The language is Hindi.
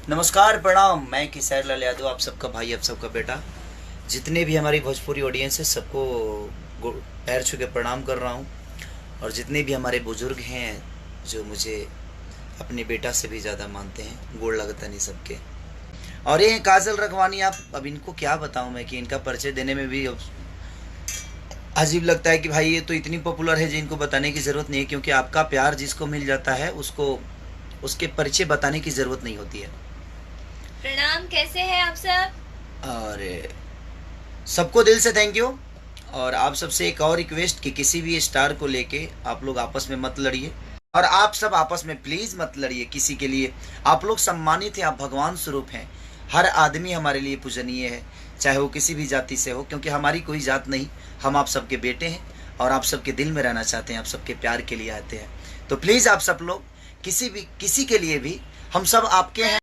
नमस्कार, प्रणाम। मैं किशोर लाल यादव, आप सबका भाई, आप सबका बेटा। जितने भी हमारी भोजपुरी ऑडियंस है सबको पैर छू के प्रणाम कर रहा हूँ। और जितने भी हमारे बुजुर्ग हैं जो मुझे अपने बेटा से भी ज़्यादा मानते हैं, गोड़ लगता नहीं सबके। और ये हैं काजल रखवानी। आप अब इनको क्या बताऊँ मैं कि इनका परिचय देने में भी अजीब लगता है कि भाई ये तो इतनी पॉपुलर है जी, इनको बताने की ज़रूरत नहीं है, क्योंकि आपका प्यार जिसको मिल जाता है उसको उसके परिचय बताने की ज़रूरत नहीं होती है। प्रणाम, कैसे हैं आप सब? और सबको दिल से थैंक यू। और आप सबसे एक और रिक्वेस्ट कि किसी भी स्टार को लेके आप लोग आपस में मत लड़िए, और आप सब आपस में प्लीज़ मत लड़िए किसी के लिए। आप लोग सम्मानित हैं, आप भगवान स्वरूप हैं। हर आदमी हमारे लिए पूजनीय है, चाहे वो किसी भी जाति से हो, क्योंकि हमारी कोई जात नहीं। हम आप सबके बेटे हैं और आप सबके दिल में रहना चाहते हैं, आप सबके प्यार के लिए आते हैं। तो प्लीज़ आप सब लोग किसी के लिए भी, हम सब आपके हैं।